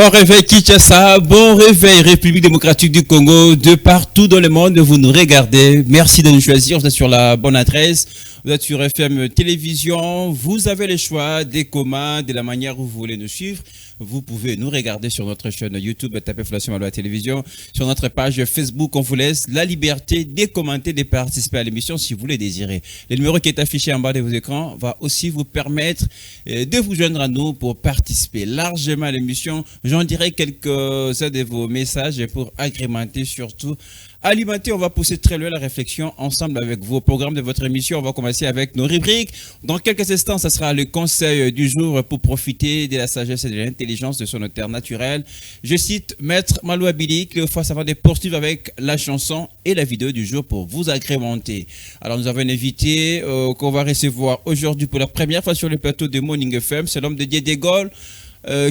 Bon réveil Kinshasa, bon réveil République démocratique du Congo, de partout dans le monde, vous nous regardez. Merci de nous choisir, vous êtes sur la bonne adresse, vous êtes sur FM Télévision, vous avez le choix des commandes, de la manière où vous voulez nous suivre. Vous pouvez nous regarder sur notre chaîne YouTube, tapez Fondation Maloa Télévision, sur notre page Facebook, on vous laisse la liberté de commenter, de participer à l'émission si vous le désirez. Le numéro qui est affiché en bas de vos écrans va aussi vous permettre de vous joindre à nous pour participer largement à l'émission. J'en dirai quelques-uns de vos messages pour agrémenter surtout. Alimenter, on va pousser très loin la réflexion ensemble avec vos programmes de votre émission. On va commencer avec nos rubriques. Dans quelques instants, ça sera le conseil du jour pour profiter de la sagesse et de l'intelligence de son auteur naturel. Je cite Maître Maloa Billy, Cléophas avant de poursuivre avec la chanson et la vidéo du jour pour vous agrémenter. Alors nous avons un invité qu'on va recevoir aujourd'hui pour la première fois sur le plateau de Morning FM. C'est l'homme de Dieu de Gaulle.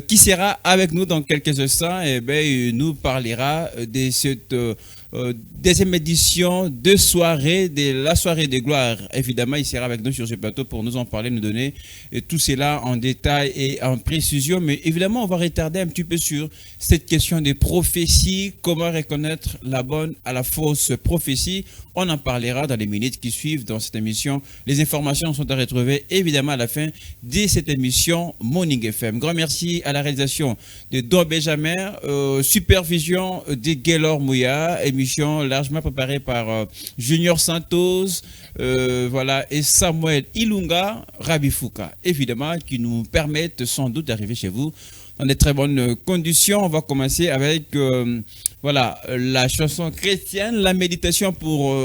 Qui sera avec nous dans quelques instants et il nous parlera de cette deuxième édition de la soirée de gloire. Évidemment, il sera avec nous sur ce plateau pour nous en parler, nous donner tout cela en détail et en précision. Mais évidemment, on va retarder un petit peu sur cette question des prophéties, comment reconnaître la bonne à la fausse prophétie. On en parlera dans les minutes qui suivent dans cette émission. Les informations sont à retrouver évidemment à la fin de cette émission Morning FM. Grand merci à la réalisation de Don Benjamin, supervision de Gaylor Mouya, émission largement préparée par Junior Santos, et Samuel Ilunga Rabifouka, évidemment, qui nous permettent sans doute d'arriver chez vous dans de très bonnes conditions. On va commencer avec la chanson chrétienne, la méditation pour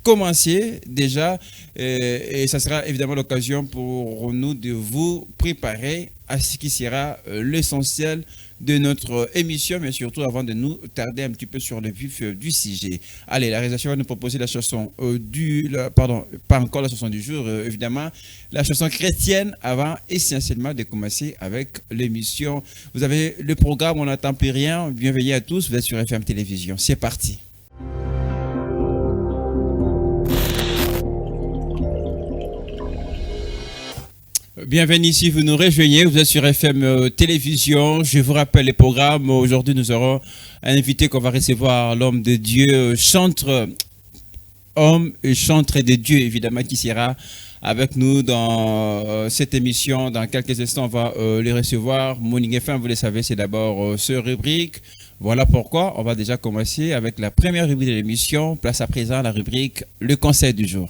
commencer déjà, et ça sera évidemment l'occasion pour nous de vous préparer à ce qui sera l'essentiel de notre émission, mais surtout avant de nous tarder un petit peu sur le vif du sujet. Allez, la réalisation va nous proposer la chanson pas encore la chanson du jour, évidemment, la chanson chrétienne avant essentiellement de commencer avec l'émission. Vous avez le programme, on n'attend plus rien. Bienvenue à tous, vous êtes sur FM Télévision. C'est parti. Bienvenue ici, vous nous rejoignez, vous êtes sur FM Télévision. Je vous rappelle les programmes. Aujourd'hui, nous aurons un invité qu'on va recevoir, l'homme de Dieu, homme et chantre de Dieu, évidemment, qui sera avec nous dans cette émission. Dans quelques instants, on va les recevoir. Morning FM, vous le savez, c'est d'abord ce rubrique. Voilà pourquoi on va déjà commencer avec la première rubrique de l'émission. Place à présent la rubrique Le conseil du jour.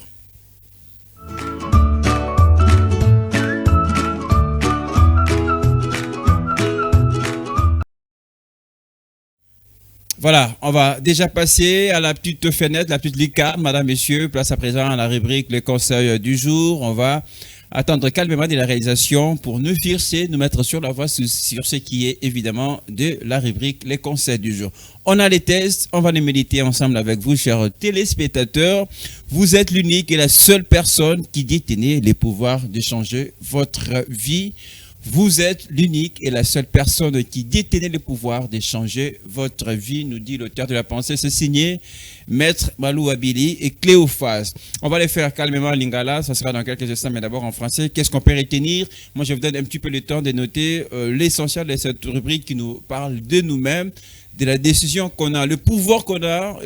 Voilà, on va déjà passer à la petite fenêtre, la petite lucarne, madame, messieurs. Place à présent à la rubrique Le conseil du jour. On va attendre calmement de la réalisation pour nous fixer, nous mettre sur la voie sur ce qui est évidemment de la rubrique Les conseils du jour. On a les tests, on va les méditer ensemble avec vous, chers téléspectateurs. Vous êtes l'unique et la seule personne qui détenait les pouvoirs de changer votre vie. Vous êtes l'unique et la seule personne qui détenait le pouvoir de changer votre vie, nous dit l'auteur de la pensée. C'est signé Maître Maloa Billy et Cléophas. On va les faire calmement en lingala, ça sera dans quelques instants, mais d'abord en français. Qu'est-ce qu'on peut retenir? Moi, je vous donne un petit peu le temps de noter l'essentiel de cette rubrique qui nous parle de nous-mêmes, de la décision qu'on a, le pouvoir qu'on a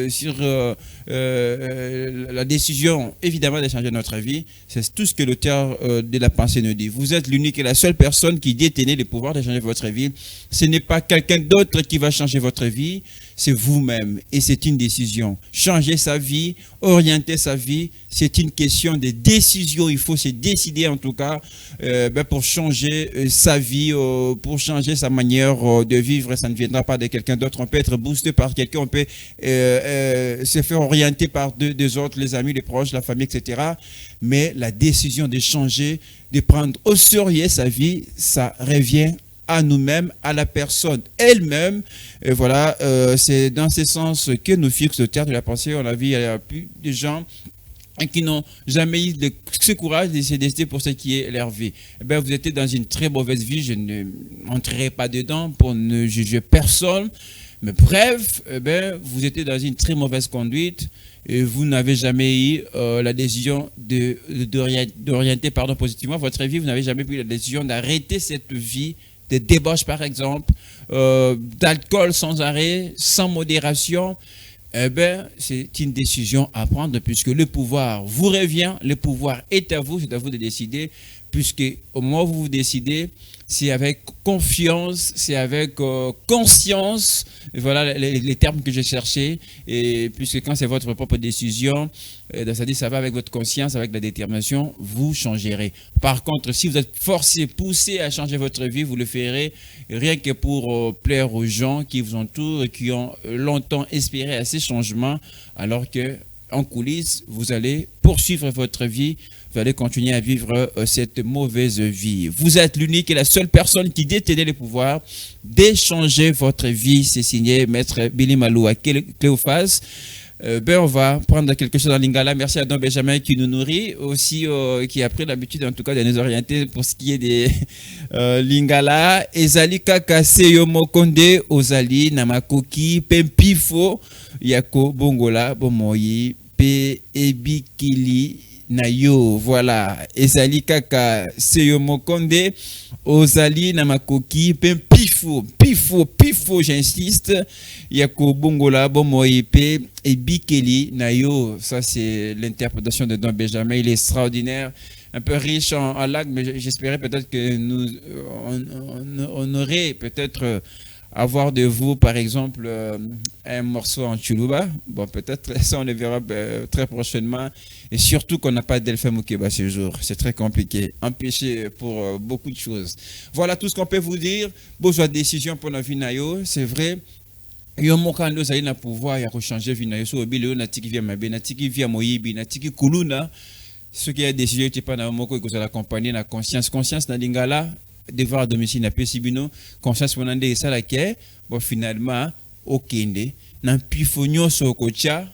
sur la décision, évidemment, de changer notre vie. C'est tout ce que l'auteur de la pensée nous dit. Vous êtes l'unique et la seule personne qui détenait le pouvoir de changer votre vie. Ce n'est pas quelqu'un d'autre qui va changer votre vie, c'est vous-même. Et c'est une décision. Changer sa vie, orienter sa vie, c'est une question de décision. Il faut se décider en tout cas pour changer sa vie, pour changer sa manière de vivre. Ça ne viendra pas de quelqu'un d'autre. On peut être boosté par quelqu'un, on peut se faire orienter par deux autres, les amis, les proches, la famille, etc. Mais la décision de changer, de prendre au sérieux sa vie, ça revient à nous-mêmes, à la personne elle-même. Et voilà, c'est dans ce sens que nous fixe le terme de la pensée. On a vu, il y a plus de gens qui n'ont jamais eu ce courage de se décider pour ce qui est leur vie. Vous étiez dans une très mauvaise vie, je ne m'entrerai pas dedans pour ne juger personne, mais bref, vous étiez dans une très mauvaise conduite et vous n'avez jamais eu la décision d'orienter positivement votre vie, vous n'avez jamais pris la décision d'arrêter cette vie de débauche par exemple, d'alcool sans arrêt, sans modération, eh ben, c'est une décision à prendre puisque le pouvoir vous revient, le pouvoir est à vous de décider, puisque au moment où vous décidez, c'est avec confiance, c'est avec conscience, voilà les termes que j'ai cherchés, et puisque quand c'est votre propre décision, c'est-à-dire ça va avec votre conscience, avec la détermination, vous changerez. Par contre, si vous êtes forcé, poussé à changer votre vie, vous le ferez rien que pour plaire aux gens qui vous entourent et qui ont longtemps espéré à ces changements, alors que en coulisses, vous allez poursuivre votre vie, vous allez continuer à vivre cette mauvaise vie. Vous êtes l'unique et la seule personne qui détenait le pouvoir d'échanger votre vie. C'est signé Maître Billy Malou à Cléophas. On va prendre quelque chose en lingala. Merci à Don Benjamin qui nous nourrit, aussi qui a pris l'habitude en tout cas de nous orienter pour ce qui est des lingala. Ezali kaka seyo mokonde ozali namakoki pempifo yako bongola bomoyi pe ebikili nayo. Voilà, ezali kaka seyo mokonde ozali namakoki pempifo pifo j'insiste yako bongola bomoyi pe ebikili nayo. Ça c'est l'interprétation de Don Benjamin, il est extraordinaire, un peu riche en langues, mais j'espérais peut-être que nous on aurait peut-être avoir de vous, par exemple, un morceau en Chuluba. Bon, peut-être ça, on le verra très prochainement. Et surtout qu'on n'a pas d'Elfem Moukeba ce jour. C'est très compliqué. Empêché pour beaucoup de choses. Voilà tout ce qu'on peut vous dire. Besoin de décision pour la vie nayo. C'est vrai. Yo mokando za ina pouvoir ya changer vie nayo. So obile na tiki via mabe, na tiki via moyibi, na tiki kuluna. Ce qui est décision tu pas na moko ko za l'accompagner na conscience na lingala. Devoir à domicile na pesibino conscience monande ça la ke bon finalement okende na pifonyo sokocha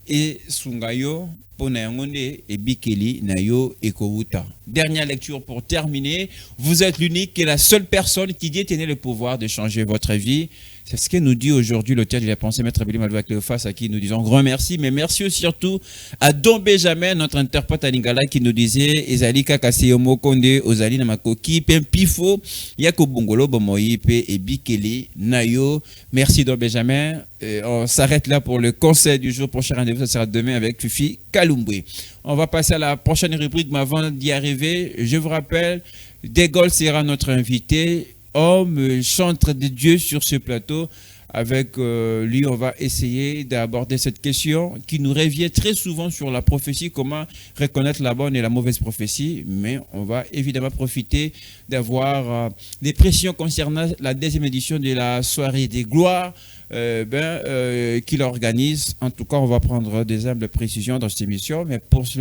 et sungayo pona yangonde et bikeli nayo ekouta. Dernière lecture pour terminer. Vous êtes l'unique et la seule personne qui détenait le pouvoir de changer votre vie. C'est ce que nous dit aujourd'hui l'auteur de la pensée, Maître Billy Malou à Cléophas, à qui nous disons grand merci, mais merci aussi surtout à Don Benjamin, notre interprète à Lingala, qui nous disait Ezali Kakaseyo Mokonde, Ozali Namakoki, Pempifo, Yako Bongolo, Bomoyipe et Bikeli, Nayo. Merci Don Benjamin. On s'arrête là pour le conseil du jour. Prochain rendez-vous, ça sera demain avec Fifi Kalumbwe. On va passer à la prochaine rubrique, mais avant d'y arriver, je vous rappelle, De Gaulle sera notre invité. Homme, chantre de Dieu sur ce plateau. Avec lui, on va essayer d'aborder cette question qui nous revient très souvent sur la prophétie, comment reconnaître la bonne et la mauvaise prophétie. Mais on va évidemment profiter d'avoir des précisions concernant la deuxième édition de la soirée des gloires qu'il organise. En tout cas, on va prendre des humbles précisions dans cette émission. Mais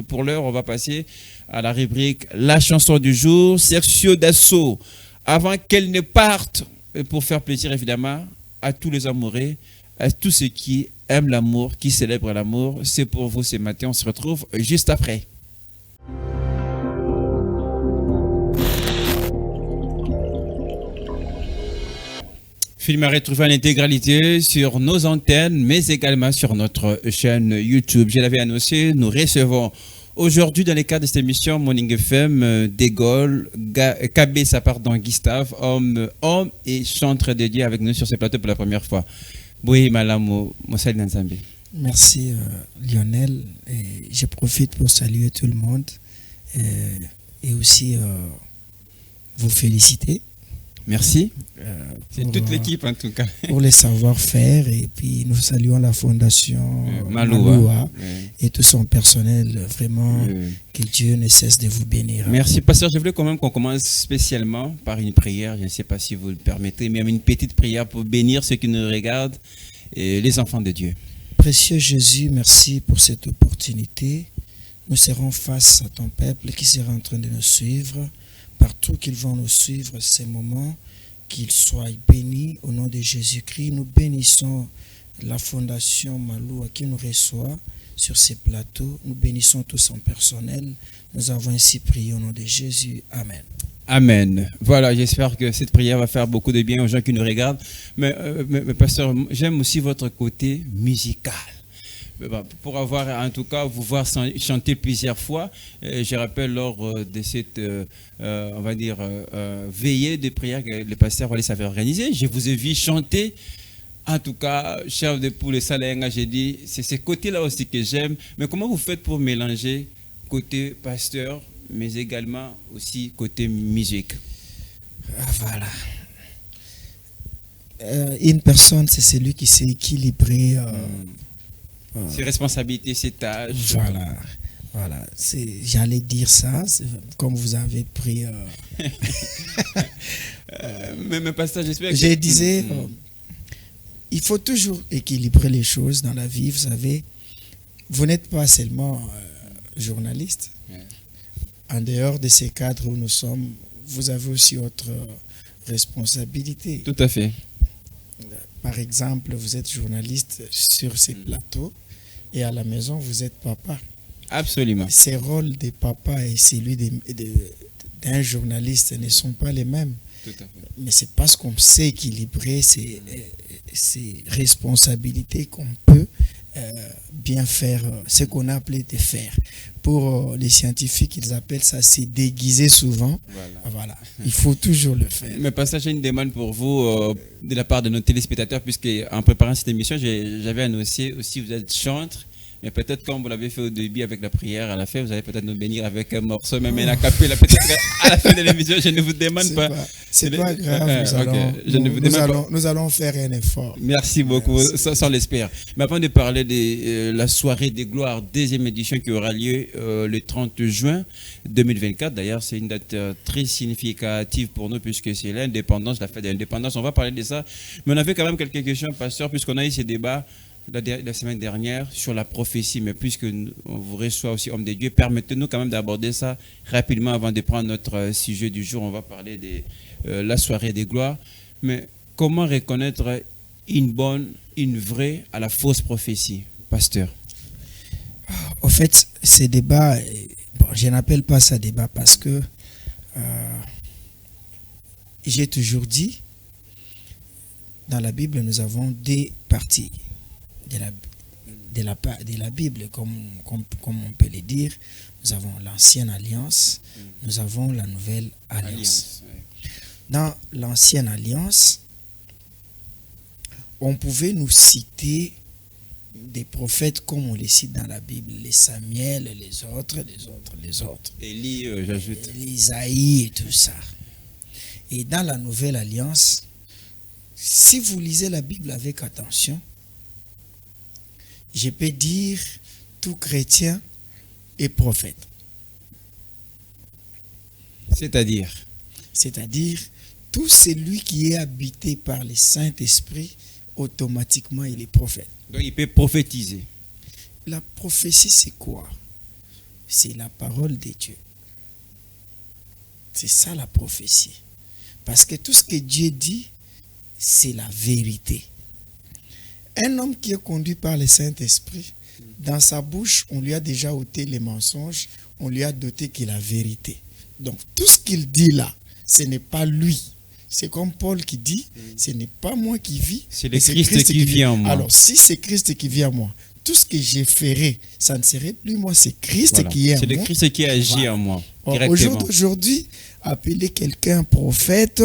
pour l'heure, on va passer à la rubrique La chanson du jour, Sergio Dassault. Avant qu'elle ne parte, pour faire plaisir évidemment à tous les amoureux, à tous ceux qui aiment l'amour, qui célèbrent l'amour. C'est pour vous ce matin, on se retrouve juste après. Film à retrouver en intégralité sur nos antennes, mais également sur notre chaîne YouTube. Je l'avais annoncé, nous recevons aujourd'hui, dans le cadre de cette émission Morning FM, De Gaulle, Kabessa, pardon, Gustave, homme et chantre de Dieu avec nous sur ce plateau pour la première fois. Oui, madame, merci Lionel. Et je profite pour saluer tout le monde et aussi vous féliciter. Merci. C'est toute l'équipe en tout cas. Pour les savoir-faire, et puis nous saluons la fondation Maloua et tout son personnel. Vraiment, que Dieu ne cesse de vous bénir. Merci pasteur. Je voulais quand même qu'on commence spécialement par une prière. Je ne sais pas si vous le permettez, mais une petite prière pour bénir ceux qui nous regardent et les enfants de Dieu. Précieux Jésus, merci pour cette opportunité. Nous serons face à ton peuple qui sera en train de nous suivre. Partout qu'ils vont nous suivre ces moments, qu'ils soient bénis au nom de Jésus-Christ. Nous bénissons la fondation Maloua qui nous reçoit sur ces plateaux. Nous bénissons tout son personnel. Nous avons ainsi prié au nom de Jésus. Amen. Amen. Voilà, j'espère que cette prière va faire beaucoup de bien aux gens qui nous regardent. Mais pasteur, j'aime aussi votre côté musical. pour avoir, en tout cas, vous voir chanter plusieurs fois. Je rappelle lors de cette, on va dire, veillée de prière que le pasteur Wallis avait organisée, je vous ai vu chanter. En tout cas, chef de poule Salenga, j'ai dit, c'est ce côté-là aussi que j'aime. Mais comment vous faites pour mélanger côté pasteur, mais également aussi côté musique? Voilà. Une personne, c'est celui qui sait équilibrer ses responsabilités, ses tâches. Voilà. Voilà. J'allais dire ça, comme vous avez pris. Mais pasteur, j'espère que. Je disais, il faut toujours équilibrer les choses dans la vie. Vous savez, vous n'êtes pas seulement journaliste. En dehors de ces cadres où nous sommes, vous avez aussi votre responsabilité. Tout à fait. Par exemple, vous êtes journaliste sur ces plateaux et à la maison, vous êtes papa. Absolument. Ces rôles de papa et celui d'un journaliste ne sont pas les mêmes. Tout à fait. Mais c'est parce qu'on sait équilibrer ces responsabilités qu'on peut bien faire ce qu'on a appelé de faire. Pour les scientifiques, ils appellent ça c'est déguiser souvent. Voilà. Il faut toujours le faire. Mais pasteur, j'ai une demande pour vous de la part de nos téléspectateurs, puisque en préparant cette émission, j'avais annoncé aussi vous êtes chantre. Mais peut-être comme vous l'avez fait au début avec la prière, à la fin, vous allez peut-être nous bénir avec un morceau, même un acapella, peut-être à la fin de l'émission, je ne vous demande pas. C'est pas grave, nous allons faire un effort. Merci beaucoup, ça on l'espère. Mais avant de parler de la soirée des gloires, deuxième édition qui aura lieu le 30 juin 2024, d'ailleurs c'est une date très significative pour nous puisque c'est l'indépendance, la fête de l'indépendance, on va parler de ça. Mais on avait quand même quelques questions, pasteur, puisqu'on a eu ces débats la semaine dernière sur la prophétie, mais puisque on vous reçoit aussi homme de Dieu, permettez-nous quand même d'aborder ça rapidement avant de prendre notre sujet du jour. On va parler de la soirée des gloires. Mais comment reconnaître une bonne, une vraie à la fausse prophétie, pasteur? En fait, ces débats, bon, je n'appelle pas ça débat parce que j'ai toujours dit, dans la Bible, nous avons des parties de la Bible, comme on peut le dire. Nous avons l'ancienne alliance, nous avons la nouvelle alliance. Dans l'ancienne alliance, on pouvait nous citer des prophètes comme on les cite dans la Bible, les Samuel, les autres. Élie, j'ajoute. Isaïe et tout ça. Et dans la nouvelle alliance, si vous lisez la Bible avec attention, je peux dire tout chrétien est prophète. C'est-à-dire tout celui qui est habité par le Saint-Esprit, automatiquement il est prophète. Donc il peut prophétiser. La prophétie c'est quoi? C'est la parole de Dieu. C'est ça la prophétie. Parce que tout ce que Dieu dit, c'est la vérité. Un homme qui est conduit par le Saint-Esprit, dans sa bouche, on lui a déjà ôté les mensonges, on lui a doté que la vérité. Donc, tout ce qu'il dit là, ce n'est pas lui. C'est comme Paul qui dit, ce n'est pas moi qui vis, c'est le Christ qui vit en moi. Alors, si c'est Christ qui vit en moi, tout ce que je ferai, ça ne serait plus moi, c'est Christ qui est en moi. C'est le Christ qui agit en moi. Aujourd'hui, appeler quelqu'un prophète,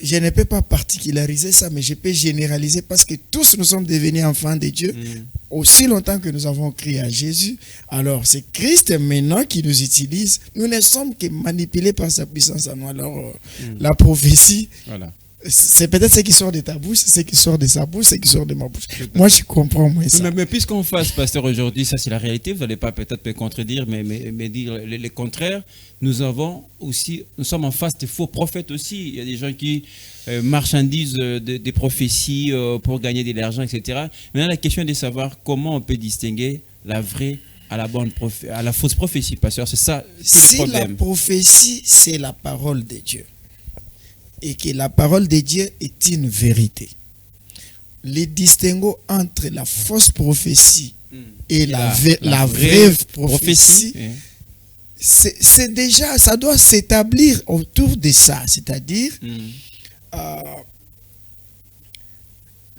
je ne peux pas particulariser ça, mais je peux généraliser parce que tous nous sommes devenus enfants de Dieu aussi longtemps que nous avons crié à Jésus. Alors, c'est Christ maintenant qui nous utilise. Nous ne sommes que manipulés par sa puissance en nous. Alors, la prophétie, c'est peut-être ce qui sort de ta bouche, c'est ce qui sort de sa bouche, ce qui sort de ma bouche. Moi, je comprends moins ça. Mais puisqu'on fasse, pasteur, aujourd'hui, ça c'est la réalité, vous n'allez pas peut-être me contredire, mais dire le contraire. Nous sommes en face de faux prophètes aussi. Il y a des gens qui marchandisent des prophéties pour gagner de l'argent, etc. Maintenant, la question est de savoir comment on peut distinguer la vraie à la fausse prophétie, pasteur. C'est ça le problème. Si la prophétie, c'est la parole de Dieu, et que la parole de Dieu est une vérité, les distinguo entre la fausse prophétie et la vraie prophétie, c'est déjà, ça doit s'établir autour de ça, c'est-à-dire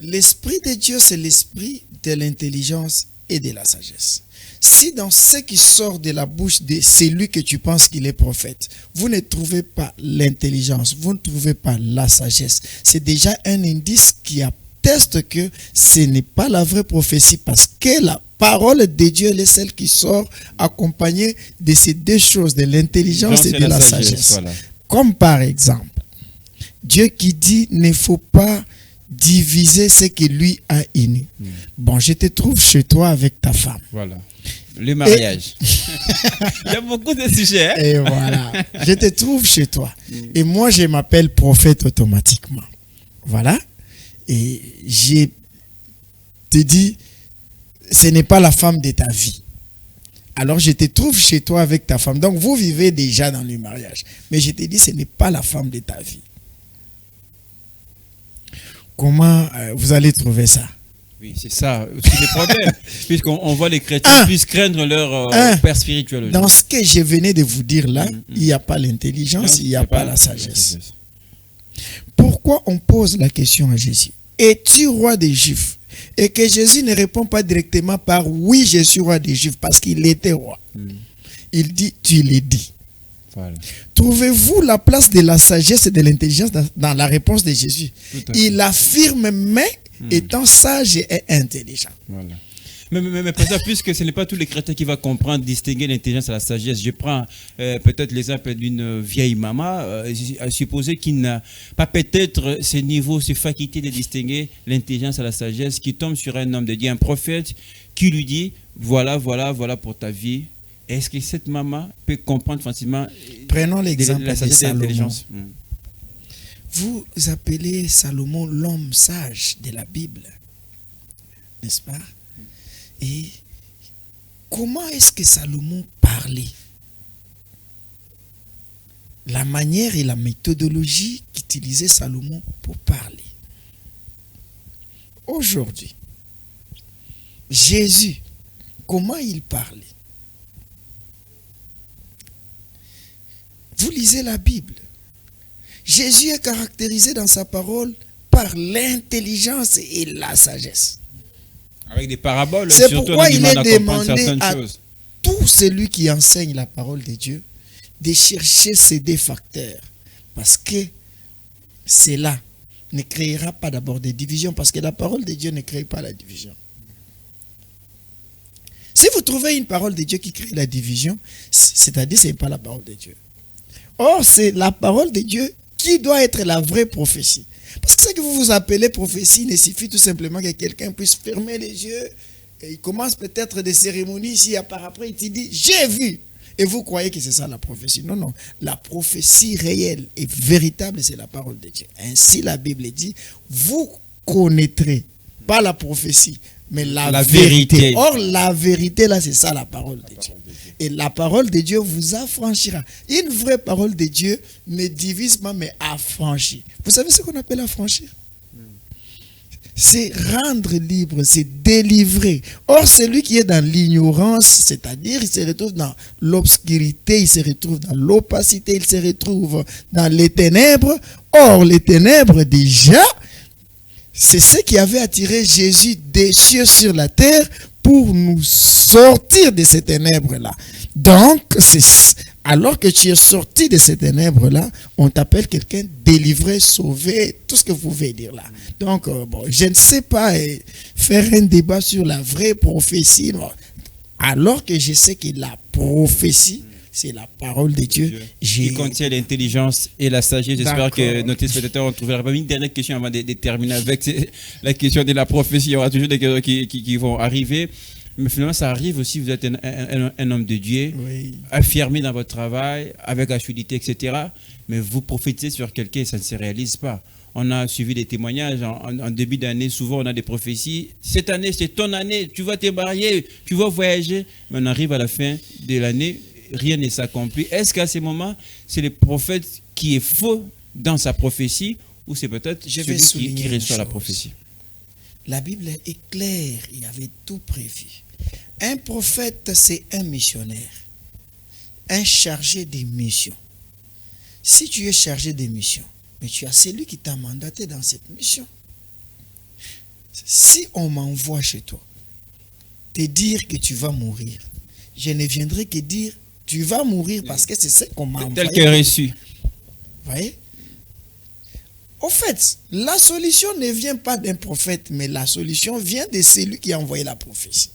l'esprit de Dieu, c'est l'esprit de l'intelligence et de la sagesse. Si dans ce qui sort de la bouche de celui que tu penses qu'il est prophète, vous ne trouvez pas l'intelligence, vous ne trouvez pas la sagesse, c'est déjà un indice qui atteste que ce n'est pas la vraie prophétie, parce que la parole de Dieu elle est celle qui sort accompagnée de ces deux choses, de l'intelligence et de la sagesse. Voilà. Comme par exemple, Dieu qui dit ne faut pas diviser ce que lui a uni. Bon, je te trouve chez toi avec ta femme. Voilà. Le mariage. Il y a beaucoup de sujets. Hein? Et voilà. Je te trouve chez toi. Et moi, je m'appelle prophète automatiquement. Voilà. Et je te dis, ce n'est pas la femme de ta vie. Alors, je te trouve chez toi avec ta femme. Donc, vous vivez déjà dans le mariage. Mais je te dis, ce n'est pas la femme de ta vie. Comment vous allez trouver ça? Oui, c'est ça. C'est le problème. Puisqu'on voit les chrétiens puissent craindre leur père spirituel. Dans ce que je venais de vous dire là, il n'y a pas l'intelligence, il n'y a pas la sagesse. Pourquoi on pose la question à Jésus? Es-tu roi des Juifs? Et que Jésus ne répond pas directement par oui, je suis roi des Juifs, parce qu'il était roi. Il dit, tu l'es dit. Voilà. Trouvez-vous la place de la sagesse et de l'intelligence dans la réponse de Jésus? Il affirme, mais étant sage et intelligent. Voilà. Mais pour ça, puisque ce n'est pas tous les chrétiens qui vont comprendre, distinguer l'intelligence et la sagesse. Je prends peut-être l'exemple d'une vieille maman, à supposer qu'il n'a pas peut-être ce niveau, ces facultés de distinguer l'intelligence et la sagesse, qui tombe sur un homme de Dieu, un prophète, qui lui dit, voilà pour ta vie. Est-ce que cette maman peut comprendre facilement? Prenons l'exemple de Salomon. Vous appelez Salomon l'homme sage de la Bible, n'est-ce pas? Et comment est-ce que Salomon parlait? La manière et la méthodologie qu'utilisait Salomon pour parler. Aujourd'hui, Jésus, comment il parlait? Vous lisez la Bible. Jésus est caractérisé dans sa parole par l'intelligence et la sagesse. Avec des paraboles. C'est pourquoi il est demandé à tout celui qui enseigne la parole de Dieu de chercher ces deux facteurs. Parce que cela ne créera pas d'abord des divisions. Parce que la parole de Dieu ne crée pas la division. Si vous trouvez une parole de Dieu qui crée la division, c'est-à-dire que ce n'est pas la parole de Dieu. Or, c'est la parole de Dieu qui doit être la vraie prophétie. Parce que ce que vous vous appelez prophétie, il suffit tout simplement que quelqu'un puisse fermer les yeux et il commence peut-être des cérémonies ici, par après il te dit « j'ai vu ». Et vous croyez que c'est ça la prophétie. Non, non. La prophétie réelle et véritable, c'est la parole de Dieu. Ainsi, la Bible dit « vous connaîtrez ». Pas la prophétie, mais la vérité. Or, la vérité, là, c'est ça la parole de Dieu. Et la parole de Dieu vous affranchira. Une vraie parole de Dieu ne divise pas, mais affranchit. Vous savez ce qu'on appelle affranchir? C'est rendre libre, c'est délivrer. Or, celui qui est dans l'ignorance, c'est-à-dire il se retrouve dans l'obscurité, il se retrouve dans l'opacité, il se retrouve dans les ténèbres. Or, les ténèbres déjà, c'est ce qui avait attiré Jésus des cieux sur la terre pour nous sortir de ces ténèbres-là. Donc, alors que tu es sorti de ces ténèbres-là, on t'appelle quelqu'un délivré, sauvé, tout ce que vous pouvez dire là. Donc, bon, je ne sais pas faire un débat sur la vraie prophétie, alors que je sais que la prophétie, c'est la parole de Dieu. Qui contient l'intelligence et la sagesse. J'espère que nos téléspectateurs ont trouvé la réponse. Une dernière question avant de terminer avec la question de la prophétie. Il y aura toujours des questions qui vont arriver. Mais finalement, ça arrive aussi, vous êtes un homme de Dieu, oui, affirmé dans votre travail, avec assiduité, etc. Mais vous prophétisez sur quelqu'un et ça ne se réalise pas. On a suivi des témoignages en début d'année, souvent on a des prophéties. Cette année, c'est ton année, tu vas te marier, tu vas voyager. Mais on arrive à la fin de l'année, rien ne s'accomplit. Est-ce qu'à ces moments, c'est le prophète qui est faux dans sa prophétie ou c'est peut-être celui qui reçoit la prophétie? La Bible est claire, il y avait tout prévu. Un prophète, c'est un missionnaire, un chargé des missions. Si tu es chargé des missions, mais tu as celui qui t'a mandaté dans cette mission. si on m'envoie chez toi, te dire que tu vas mourir, je ne viendrai que dire tu vas mourir parce que c'est ce qu'on m'a envoyé. Tel que reçu. Vous voyez? Au fait, la solution ne vient pas d'un prophète, mais la solution vient de celui qui a envoyé la prophétie.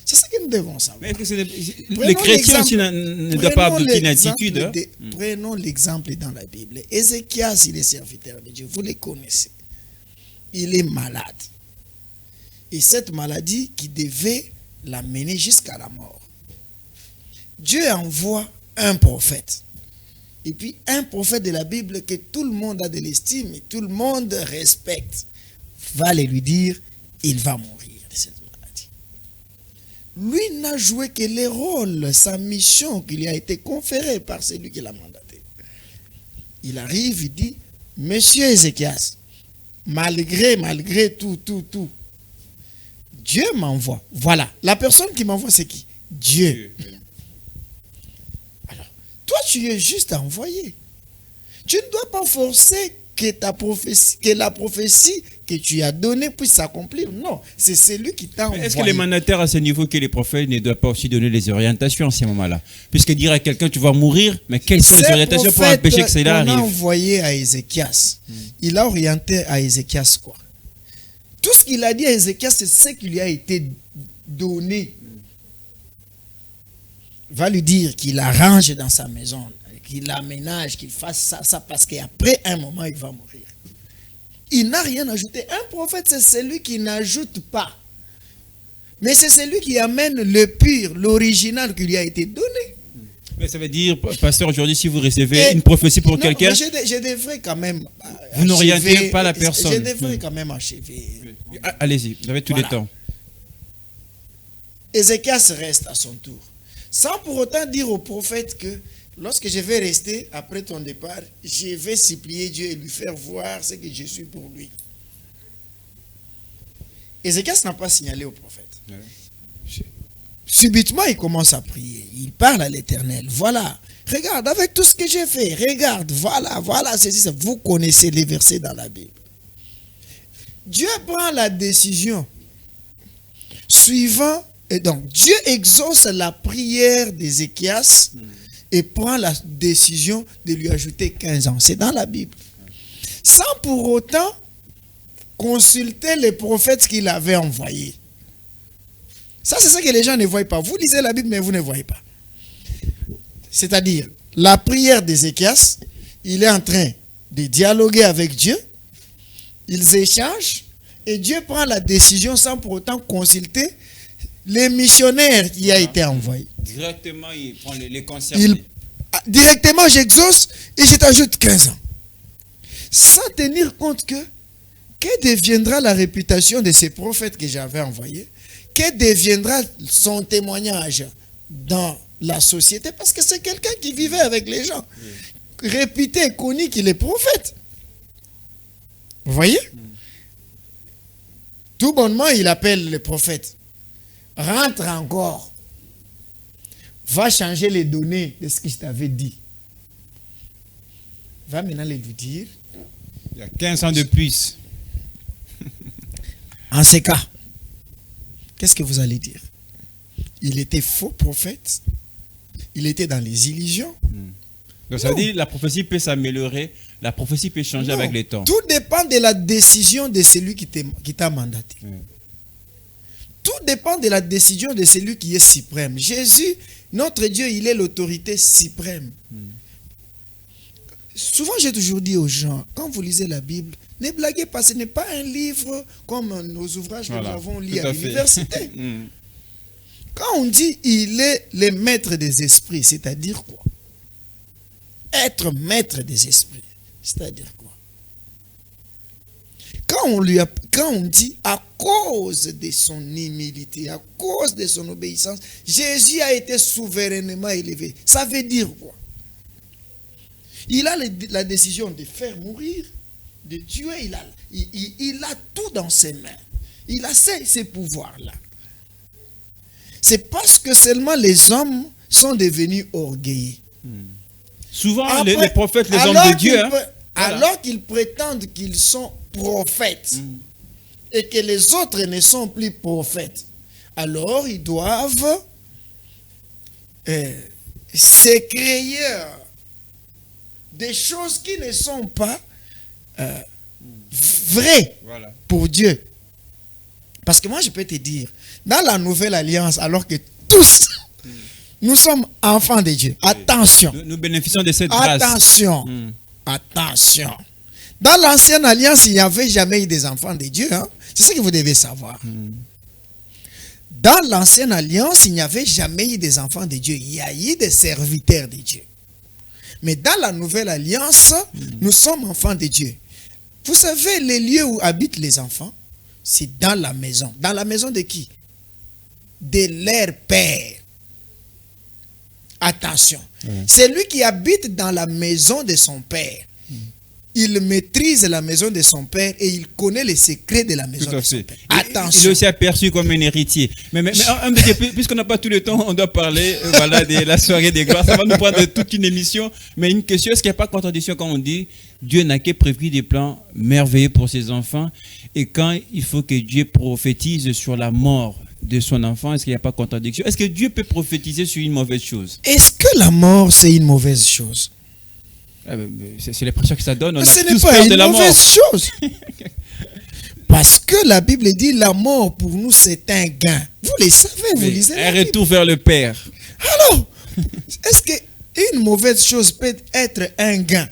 C'est ça que nous devons savoir. Mais les chrétiens aussi ne doivent pas adopter une attitude. Hein? Prenons l'exemple dans la Bible. Ézéchias, il est serviteur de Dieu. Vous le connaissez. Il est malade. Et cette maladie qui devait l'amener jusqu'à la mort. Dieu envoie un prophète. Et puis un prophète de la Bible que tout le monde a de l'estime et tout le monde respecte, va lui dire, il va mourir de cette maladie. Lui n'a joué que le rôle, sa mission qui lui a été conférée par celui qui l'a mandaté. Il arrive, il dit, Monsieur Ézéchias, malgré tout, Dieu m'envoie. Voilà, la personne qui m'envoie, c'est qui? Dieu. Toi, tu es juste envoyé. Tu ne dois pas forcer que la prophétie que tu as donnée puisse s'accomplir. Non, c'est celui qui t'a envoyé. Est-ce que les mandataires à ce niveau que les prophètes ne doivent pas aussi donner les orientations à ce moment-là? Puisque dire à quelqu'un tu vas mourir, mais quelles sont les orientations pour empêcher que cela arrive? Il a envoyé à Ézéchias. Il a orienté à Ézéchias quoi? Tout ce qu'il a dit à Ézéchias, c'est ce qui lui a été donné. Va lui dire qu'il arrange dans sa maison, qu'il aménage, qu'il fasse ça, parce qu'après un moment, il va mourir. Il n'a rien ajouté. Un prophète, c'est celui qui n'ajoute pas. Mais c'est celui qui amène le pur, l'original qui lui a été donné. Mais ça veut dire, pasteur, aujourd'hui, si vous recevez une prophétie pour quelqu'un... Je devrais quand même... Vous n'orientez pas la personne. Je devrais quand même achever. Allez-y, vous avez tout le temps. Ézéchias reste à son tour. Sans pour autant dire au prophète que lorsque je vais rester après ton départ, je vais supplier Dieu et lui faire voir ce que je suis pour lui. Ézéchias n'a pas signalé au prophète. Ouais. Subitement, il commence à prier. Il parle à l'Éternel. Voilà, regarde, avec tout ce que j'ai fait, regarde, voilà, ceci. Vous connaissez les versets dans la Bible. Dieu prend la décision suivant. Et donc, Dieu exauce la prière d'Ézéchias et prend la décision de lui ajouter 15 ans. C'est dans la Bible. Sans pour autant consulter les prophètes qu'il avait envoyés. Ça, c'est ce que les gens ne voient pas. Vous lisez la Bible, mais vous ne voyez pas. C'est-à-dire, la prière d'Ézéchias, il est en train de dialoguer avec Dieu. Ils échangent et Dieu prend la décision sans pour autant consulter les missionnaires qui a été envoyé. Directement, il prend les concernés. Directement, j'exauce et je t'ajoute 15 ans. Sans tenir compte que deviendra la réputation de ces prophètes que j'avais envoyés? Que deviendra son témoignage dans la société? Parce que c'est quelqu'un qui vivait avec les gens. Réputé, connu qu'il est prophète. Vous voyez? Tout bonnement, il appelle le prophète. Rentre encore. Va changer les données de ce que je t'avais dit. Va maintenant lui dire. Il y a 15 ans de plus. En ce cas, qu'est-ce que vous allez dire? Il était faux prophète. Il était dans les illusions. Donc ça veut dire que la prophétie peut s'améliorer. La prophétie peut changer avec le temps. Tout dépend de la décision de celui qui t'a mandaté. Tout dépend de la décision de celui qui est suprême. Jésus, notre Dieu, il est l'autorité suprême. Souvent, j'ai toujours dit aux gens, quand vous lisez la Bible, ne blaguez pas, ce n'est pas un livre comme nos ouvrages que nous avons lus à l'université. Quand on dit il est le maître des esprits, c'est-à-dire quoi? Être maître des esprits, c'est-à-dire quoi? Quand on dit à cause de son humilité, à cause de son obéissance, Jésus a été souverainement élevé. Ça veut dire quoi? Il a la décision de faire mourir, de tuer. Il a tout dans ses mains. Il a ces pouvoirs-là. C'est parce que seulement les hommes sont devenus orgueilleux. Souvent, après, les prophètes, les hommes de Dieu... Alors qu'ils prétendent qu'ils sont prophètes, et que les autres ne sont plus prophètes, alors ils doivent se créer des choses qui ne sont pas vraies pour Dieu. Parce que moi, je peux te dire, dans la nouvelle alliance, alors que tous, nous sommes enfants de Dieu. Attention. Nous bénéficions de cette grâce. Attention. Attention. Dans l'ancienne alliance, il n'y avait jamais eu des enfants de Dieu. Hein? C'est ce que vous devez savoir. Dans l'ancienne alliance, il n'y avait jamais eu des enfants de Dieu. Il y a eu des serviteurs de Dieu. Mais dans la nouvelle alliance, nous sommes enfants de Dieu. Vous savez, les lieux où habitent les enfants, c'est dans la maison. Dans la maison de qui? De leur père. Attention. C'est lui qui habite dans la maison de son père. Il maîtrise la maison de son père et il connaît les secrets de la maison de son père. Attention. Il est aussi aperçu comme un héritier. Mais puisqu'on n'a pas tout le temps, on doit parler de la soirée des gloires. Ça va nous prendre toute une émission. Mais une question, est-ce qu'il n'y a pas de contradiction quand on dit Dieu n'a que prévu des plans merveilleux pour ses enfants, et quand il faut que Dieu prophétise sur la mort de son enfant, est-ce qu'il n'y a pas de contradiction? Est-ce que Dieu peut prophétiser sur une mauvaise chose? Est-ce que la mort, c'est une mauvaise chose? C'est l'impression que ça donne. On ce a n'est tous pas peur une de la mauvaise mort. chose. Parce que la Bible dit la mort pour nous c'est un gain. Vous le savez, vous lisez la Un Bible. retour vers le Père. Alors, est-ce qu'une mauvaise chose peut être un gain?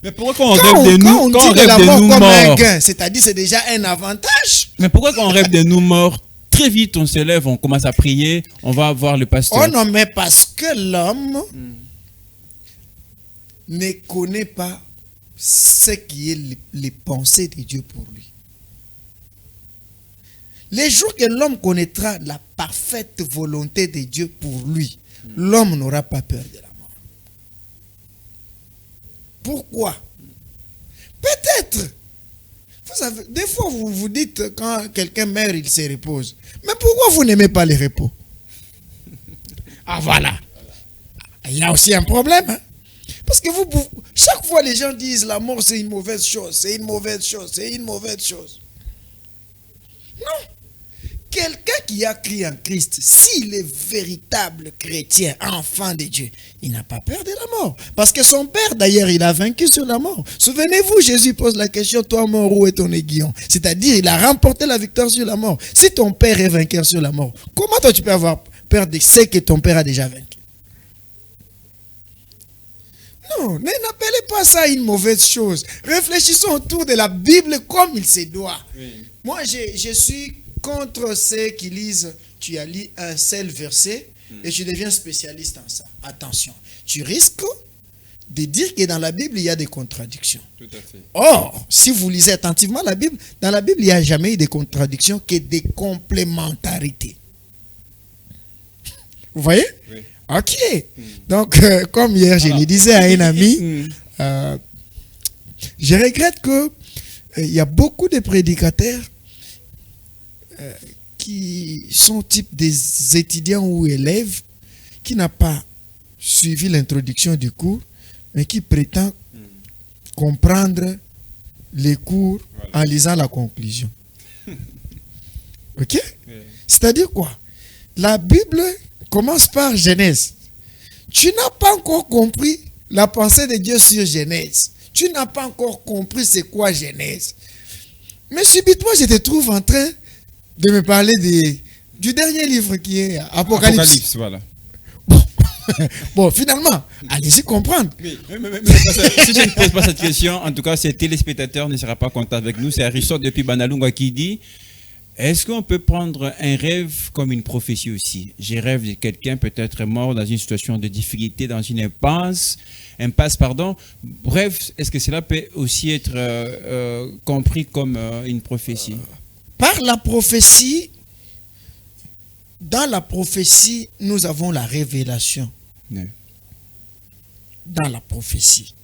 Mais pourquoi quand on rêve de nous, quand on quand on dit de la rêve de mort nous comme un morts, gain, c'est-à-dire c'est déjà un avantage. mais pourquoi quand on rêve de nous morts, très vite on se lève, on commence à prier, on va voir le pasteur? Oh non, mais parce que l'homme ne connaît pas ce qui est les pensées de Dieu pour lui. Les jours que l'homme connaîtra la parfaite volonté de Dieu pour lui, l'homme n'aura pas peur de la mort. Pourquoi? Peut-être. Vous savez, des fois vous vous dites quand quelqu'un meurt, il se repose. Mais pourquoi vous n'aimez pas le repos? Ah voilà. Il y a aussi un problème. Hein? Parce que chaque fois les gens disent la mort c'est une mauvaise chose, c'est une mauvaise chose, c'est une mauvaise chose. Non. Quelqu'un qui a cru en Christ, s'il est véritable chrétien, enfant de Dieu, il n'a pas peur de la mort. Parce que son père, d'ailleurs, il a vaincu sur la mort. Souvenez-vous, Jésus pose la question, toi mort, où est ton aiguillon? C'est-à-dire, il a remporté la victoire sur la mort. Si ton père est vainqueur sur la mort, comment toi tu peux avoir peur de ce que ton père a déjà vaincu? Non, n'appelez pas ça une mauvaise chose. Réfléchissons autour de la Bible comme il se doit. Oui. Moi, je suis contre ceux qui lisent, tu as lu un seul verset et tu deviens spécialiste en ça. Attention, tu risques de dire que dans la Bible, il y a des contradictions. Tout à fait. Or, si vous lisez attentivement la Bible, dans la Bible, il n'y a jamais eu de contradictions que des complémentarités. Vous voyez? Oui. Ok. Donc, comme hier, je le disais à un ami, je regrette qu'il y a beaucoup de prédicateurs qui sont type des étudiants ou élèves qui n'ont pas suivi l'introduction du cours, mais qui prétendent comprendre les cours en lisant la conclusion. Ok? C'est-à-dire quoi? La Bible commence par Genèse. Tu n'as pas encore compris la pensée de Dieu sur Genèse. Tu n'as pas encore compris c'est quoi Genèse. Mais subitement, je te trouve en train de me parler du dernier livre qui est Apocalypse. Apocalypse, voilà. Bon, finalement, allez-y comprendre. Mais si je ne pose pas cette question, en tout cas, ces téléspectateurs ne sera pas content avec nous. C'est Richard depuis Banalunga qui dit: est-ce qu'on peut prendre un rêve comme une prophétie aussi? J'ai rêve de quelqu'un peut-être mort dans une situation de difficulté, dans une impasse. Bref, est-ce que cela peut aussi être compris comme une prophétie? Par la prophétie, dans la prophétie, nous avons la révélation. Oui. Dans la prophétie.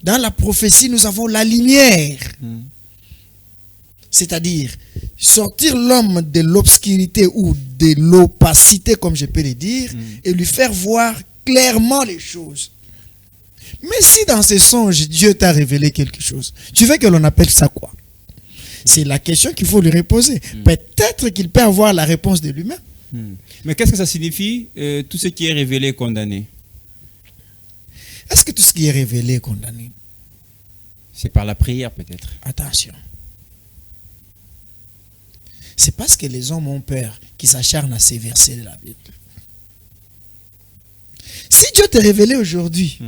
Dans la prophétie, nous avons la lumière. C'est-à-dire, sortir l'homme de l'obscurité ou de l'opacité, comme je peux le dire, et lui faire voir clairement les choses. Mais si dans ces songes, Dieu t'a révélé quelque chose, tu veux que l'on appelle ça quoi? C'est la question qu'il faut lui reposer. Peut-être qu'il peut avoir la réponse de lui-même. Mais qu'est-ce que ça signifie, tout ce qui est révélé est condamné? Est-ce que tout ce qui est révélé est condamné? C'est par la prière peut-être. Attention. C'est parce que les hommes ont peur qu'ils s'acharnent à ces versets de la Bible. Si Dieu t'a révélé aujourd'hui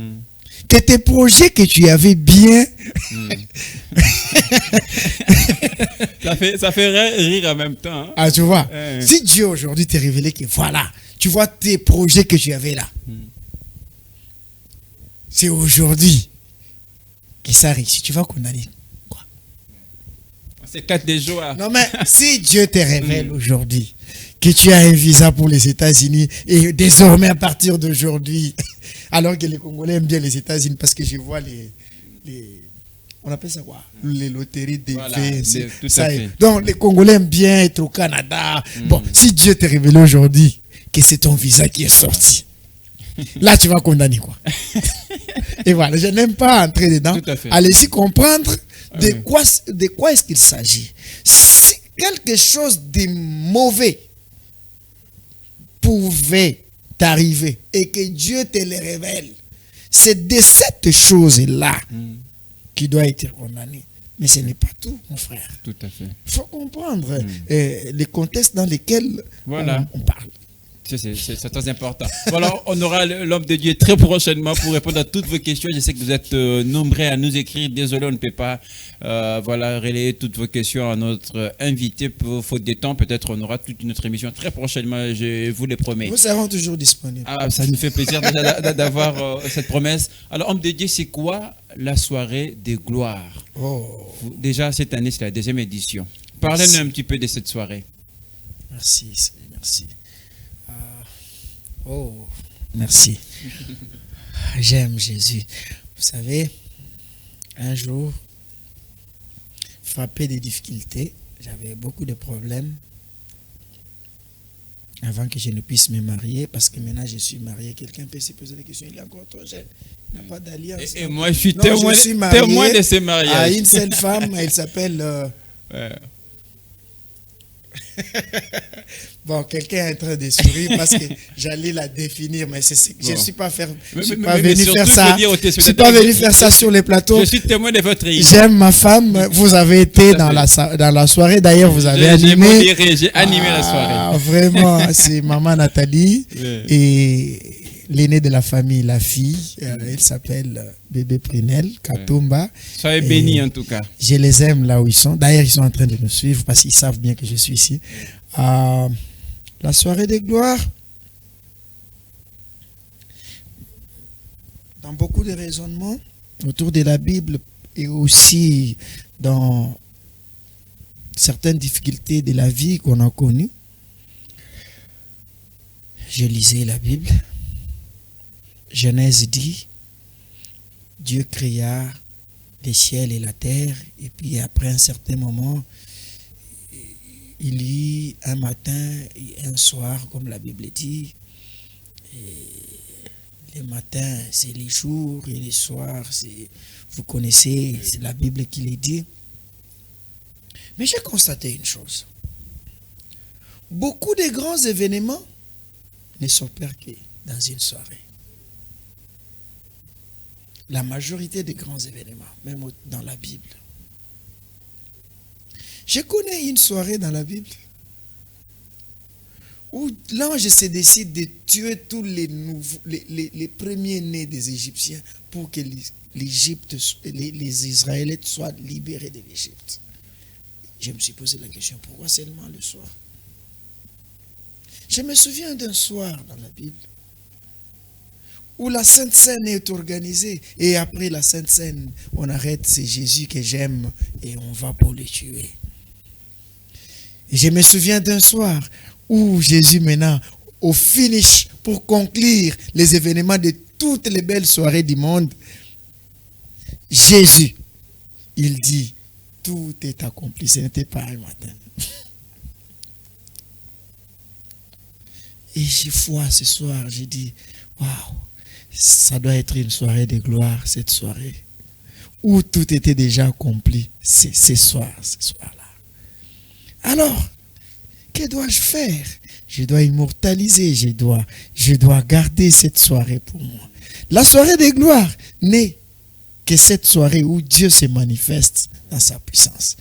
que tes projets que tu avais bien... ça fait rire en même temps. Hein? Ah, tu vois, si Dieu aujourd'hui t'a révélé que voilà, tu vois tes projets que tu avais là. C'est aujourd'hui que ça réussit. Tu vas condamner. C'est 4 des joie. Non, mais si Dieu te révèle aujourd'hui que tu as un visa pour les États-Unis et désormais à partir d'aujourd'hui, alors que les Congolais aiment bien les États-Unis parce que je vois les on appelle ça quoi? Les loteries des Voilà, tout ça à fait. Donc les Congolais aiment bien être au Canada. Bon, si Dieu te révèle aujourd'hui que c'est ton visa qui est sorti, là tu vas condamner quoi. Et voilà, je n'aime pas entrer dedans. Allez-y comprendre de quoi est-ce qu'il s'agit. Si quelque chose de mauvais pouvait t'arriver et que Dieu te le révèle, c'est de cette chose-là qui doit être condamné. Mais ce n'est pas tout, mon frère. Tout à fait. Il faut comprendre les contextes dans lesquels on parle. C'est très important. Voilà, on aura l'homme de Dieu très prochainement pour répondre à toutes vos questions. Je sais que vous êtes nombreux à nous écrire. Désolé, on ne peut pas relayer toutes vos questions à notre invité pour faute de temps. Peut-être on aura toute une autre émission très prochainement, je vous le promets. Nous serons toujours disponibles. Ah, ça nous fait plaisir d'avoir cette promesse. Alors, homme de Dieu, c'est quoi la soirée de gloire? Déjà, cette année, c'est la 2e édition. Parlez-nous un petit peu de cette soirée. Merci, merci. Merci. J'aime Jésus. Vous savez, un jour, frappé des difficultés, j'avais beaucoup de problèmes avant que je ne puisse me marier, parce que maintenant je suis marié. Quelqu'un peut se poser la question, il est encore trop jeune, il n'a pas d'alliance. Et moi, je suis témoin de ce mariage. À une seule femme, elle s'appelle... Bon, quelqu'un est en train de sourire parce que j'allais la définir, mais je ne suis pas, venu faire ça. Je ne suis pas venu faire ça sur les plateaux. Je suis témoin de votre vie. J'aime ma femme. Vous avez été dans la soirée. D'ailleurs, vous avez animé. J'ai animé la soirée. Vraiment, c'est maman Nathalie et l'aînée de la famille, la fille. Elle s'appelle Bébé Prinel, Katumba. Soyez bénis en tout cas. Je les aime là où ils sont. D'ailleurs, ils sont en train de nous suivre parce qu'ils savent bien que je suis ici. La soirée de gloire, dans beaucoup de raisonnements autour de la Bible et aussi dans certaines difficultés de la vie qu'on a connues, je lisais la Bible. Genèse dit, Dieu créa les ciels et la terre, et puis après un certain moment, il y a un matin et un soir, comme la Bible dit. Et les matins, c'est les jours, et les soirs, vous connaissez, c'est la Bible qui les dit. Mais j'ai constaté une chose. Beaucoup de grands événements ne s'opèrent que dans une soirée. La majorité des grands événements, même dans la Bible. Je connais une soirée dans la Bible où l'ange se décide de tuer tous les premiers-nés des Égyptiens pour que les Israélites soient libérés de l'Égypte. Je me suis posé la question, pourquoi seulement le soir? Je me souviens d'un soir dans la Bible où la Sainte Seine est organisée. Et après la Sainte Seine, on arrête, c'est Jésus que j'aime et on va pour le tuer. Et je me souviens d'un soir où Jésus maintenant, au finish, pour conclure les événements de toutes les belles soirées du monde, Jésus, il dit, tout est accompli. Ce n'était pas un matin. Et j'ai foi ce soir, j'ai dit, waouh, ça doit être une soirée de gloire, cette soirée, où tout était déjà accompli, ce soir-là. Alors, que dois-je faire? Je dois immortaliser, je dois garder cette soirée pour moi. La soirée de gloire n'est que cette soirée où Dieu se manifeste dans sa puissance.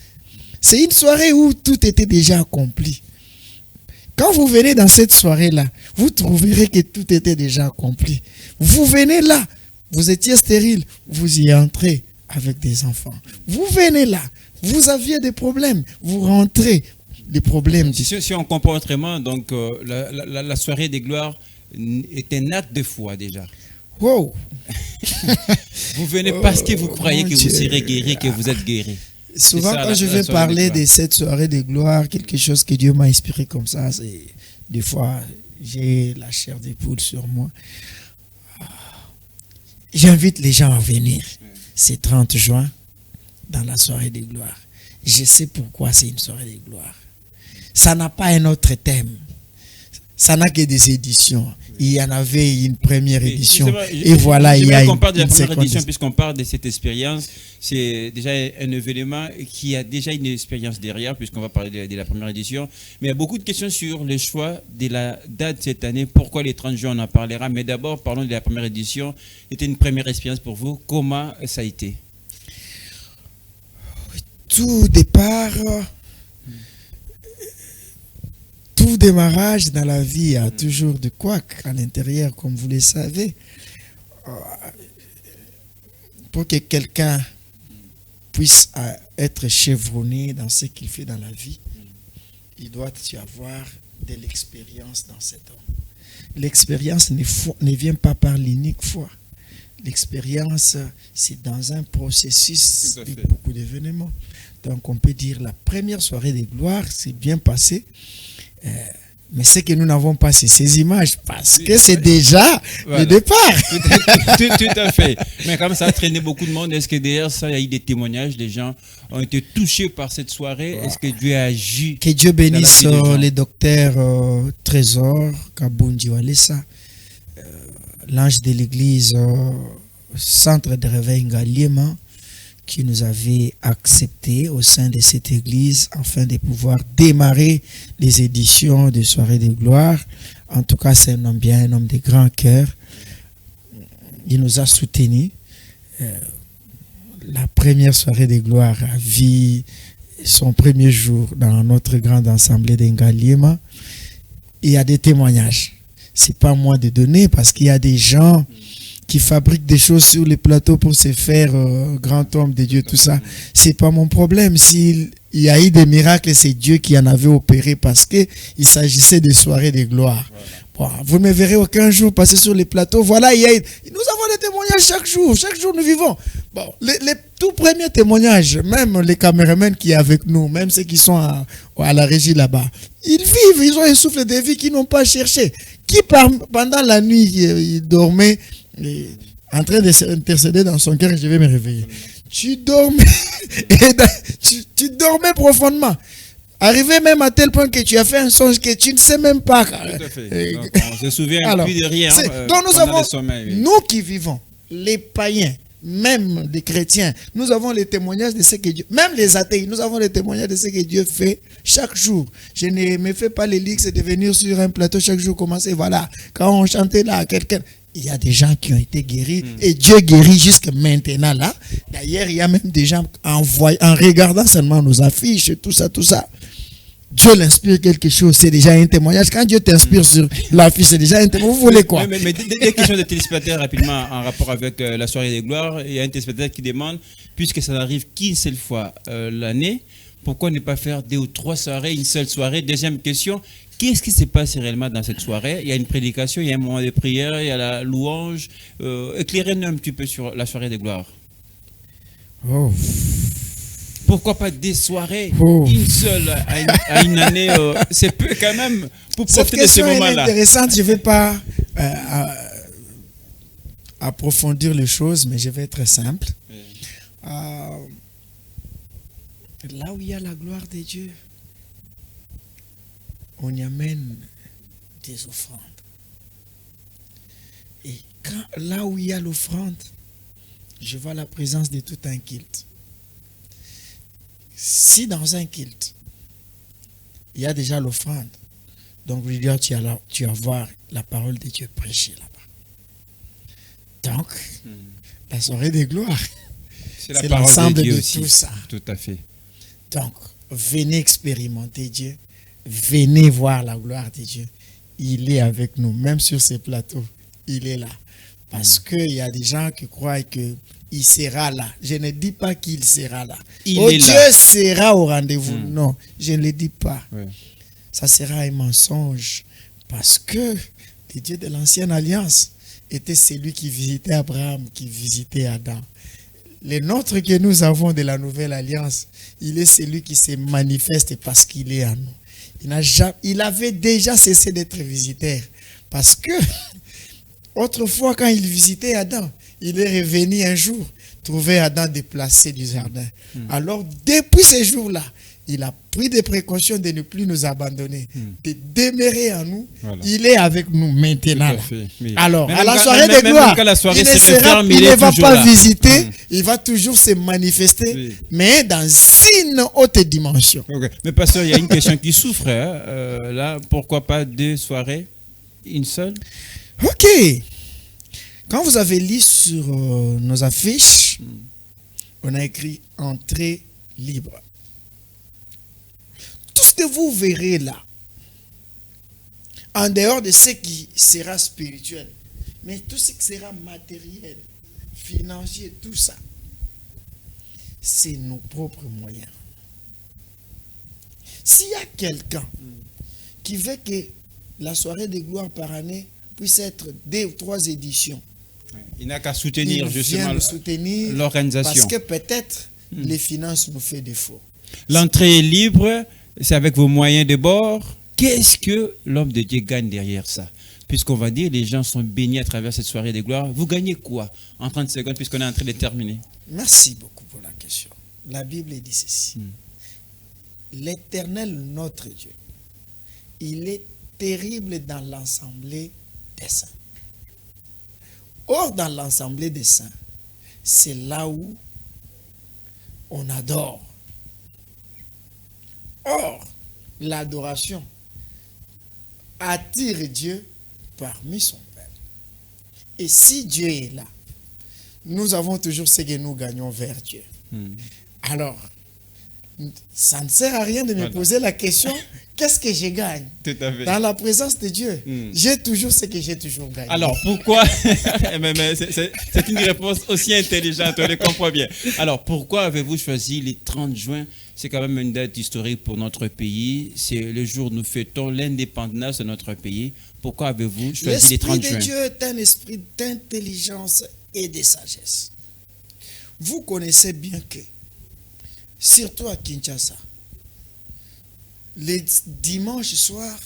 C'est une soirée où tout était déjà accompli. Quand vous venez dans cette soirée-là, vous trouverez que tout était déjà accompli. Vous venez là, vous étiez stérile, vous y entrez avec des enfants. Vous venez là, vous aviez des problèmes, vous rentrez, des problèmes. Si on comprend autrement, donc la soirée des gloires est un acte de foi déjà. Wow. Vous venez parce que vous croyez que vous serez guéri, que vous êtes guéri. Souvent, quand je vais parler de cette soirée de gloire, quelque chose que Dieu m'a inspiré comme ça, c'est des fois, j'ai la chair des poules sur moi. J'invite les gens à venir. C'est 30 juin, dans la soirée de gloire. Je sais pourquoi c'est une soirée de gloire. Ça n'a pas un autre thème. Ça n'a que des éditions. Il y en avait une première édition. Et voilà, il y a une première édition, seconde. puisqu'on parle de cette expérience. C'est déjà un événement qui a déjà une expérience derrière, puisqu'on va parler de la première édition. Mais il y a beaucoup de questions sur le choix de la date cette année. Pourquoi les 30 juin, on en parlera. Mais d'abord, parlons de la première édition. C'était une première expérience pour vous. Comment ça a été? Tout départ, tout démarrage dans la vie a toujours de couac à l'intérieur, comme vous le savez. Pour que quelqu'un puisse être chevronné dans ce qu'il fait dans la vie, il doit y avoir de l'expérience dans cet homme. L'expérience ne vient pas par l'unique foi. L'expérience, c'est dans un processus de beaucoup d'événements. Donc on peut dire la première soirée de gloire s'est bien passée. Mais c'est que nous n'avons pas ces images parce que c'est déjà le départ. Tout à fait. Mais comme ça a traîné beaucoup de monde, est-ce que derrière ça, il y a eu des témoignages, les gens ont été touchés par cette soirée? Est-ce que Dieu a agi? Que Dieu bénisse les docteurs Trésor, Kabundi Walesa, l'ange de l'église, centre de réveil Ngaliema, qui nous avait accepté au sein de cette église afin de pouvoir démarrer les éditions de Soirée de gloire. En tout cas, c'est un homme bien, un homme de grand cœur. Il nous a soutenus. La première Soirée de gloire a vu son premier jour dans notre grande assemblée d'Engaliema. Il y a des témoignages. C'est pas moi de donner parce qu'il y a des gens qui fabriquent des choses sur les plateaux pour se faire grand homme de Dieu, tout ça. C'est pas mon problème. S'il y a eu des miracles, c'est Dieu qui en avait opéré parce que il s'agissait de soirées de gloire. Voilà. Bon, vous ne me verrez aucun jour passer sur les plateaux. Voilà, nous avons des témoignages chaque jour. Chaque jour, nous vivons. Bon, les tout premiers témoignages, même les caméramans qui sont avec nous, même ceux qui sont à la régie là-bas, ils vivent, ils ont un souffle de vie qu'ils n'ont pas cherché. Qui pendant la nuit, ils dormaient, en train de s'intercéder dans son cœur, je vais me réveiller. Tu dormais, tu dormais profondément. Arrivé même à tel point que tu as fait un songe que tu ne sais même pas. Tout à fait. Donc, on se souvient plus de rien. Donc nous avons, nous qui vivons, les païens, même les chrétiens, nous avons les témoignages de ce que Dieu, même les athées, nous avons les témoignages de ce que Dieu fait chaque jour. Je ne me fais pas les ligues de venir sur un plateau chaque jour, commencer, voilà, quand on chantait là, quelqu'un, il y a des gens qui ont été guéris et Dieu guérit jusqu'à maintenant là. D'ailleurs, il y a même des gens en regardant seulement nos affiches, tout ça. Dieu l'inspire quelque chose, c'est déjà un témoignage. Quand Dieu t'inspire sur l'affiche, c'est déjà un témoignage. Vous voulez quoi? Mais des questions de téléspectateurs rapidement en rapport avec la soirée des gloires. Il y a un téléspectateur qui demande, puisque ça n'arrive qu'une seule fois l'année, pourquoi ne pas faire 2 ou 3 soirées, une seule soirée? Deuxième question, qu'est-ce qui se passe réellement dans cette soirée? Il y a une prédication, il y a un moment de prière, il y a la louange. Éclairez-nous un petit peu sur la soirée des gloires. Oh. Pourquoi pas des soirées, une seule à une année? C'est peu quand même pour profiter de ce moment-là. C'est intéressante, je ne vais pas approfondir les choses, mais je vais être simple. Là où il y a la gloire de Dieu, on y amène des offrandes. Et Là où il y a l'offrande, je vois la présence de tout un culte. Si dans un culte, il y a déjà l'offrande, donc tu vas voir la parole de Dieu prêcher là-bas. Donc, la soirée des gloires, c'est l'ensemble de tout ça. Tout à fait. Donc, venez expérimenter Dieu, venez voir la gloire de Dieu. Il est avec nous, même sur ces plateaux, il est là. Parce qu'il y a des gens qui croient qu'il sera là. Je ne dis pas qu'il sera là. Dieu sera au rendez-vous. Non, je ne le dis pas. Ouais. Ça sera un mensonge. Parce que le Dieu de l'ancienne alliance était celui qui visitait Abraham, qui visitait Adam. Le nôtre que nous avons de la nouvelle alliance, il est celui qui se manifeste parce qu'il est à nous. Il avait déjà cessé d'être visiteur. Parce que, autrefois, quand il visitait Adam, il est revenu un jour, trouver Adam déplacé du jardin. Alors, depuis ce jour-là, il a pris des précautions de ne plus nous abandonner, de demeurer en nous. Voilà. Il est avec nous maintenant. Oui. Alors, même à la soirée de gloire, il ne va pas visiter, il va toujours se manifester, mais dans une haute dimension. Okay. Mais pasteur, il y a une question qui souffre. Là, pourquoi pas 2 soirées, une seule? Ok. Quand vous avez lu sur nos affiches, on a écrit « Entrée libre ». Tout ce que vous verrez là, en dehors de ce qui sera spirituel, mais tout ce qui sera matériel, financier, tout ça, c'est nos propres moyens. S'il y a quelqu'un qui veut que la soirée de gloire par année puisse être 2 ou 3 éditions, il n'a qu'à soutenir justement l'organisation. Parce que peut-être les finances nous font défaut. L'entrée est libre, c'est avec vos moyens de bord. Qu'est-ce que l'homme de Dieu gagne derrière ça? Puisqu'on va dire les gens sont bénis à travers cette soirée de gloire. Vous gagnez quoi en 30 secondes puisqu'on est en train de terminer? Merci beaucoup pour la question. La Bible dit ceci. L'Éternel, notre Dieu, il est terrible dans l'assemblée des saints. Or, dans l'assemblée des saints, c'est là où on adore. Or, l'adoration attire Dieu parmi son peuple. Et si Dieu est là, nous avons toujours ce que nous gagnons vers Dieu. Alors, ça ne sert à rien de me poser la question, qu'est-ce que je gagne? Tout à fait. Dans la présence de Dieu, j'ai toujours ce que j'ai toujours gagné. Alors, pourquoi c'est une réponse aussi intelligente, on le comprend bien. Alors, pourquoi avez-vous choisi les 30 juin? C'est quand même une date historique pour notre pays. C'est le jour où nous fêtons l'indépendance de notre pays. Pourquoi avez-vous choisi les 30 juin? L'esprit de Dieu est un esprit d'intelligence et de sagesse. Vous connaissez bien que, surtout à Kinshasa, les dimanches soirs,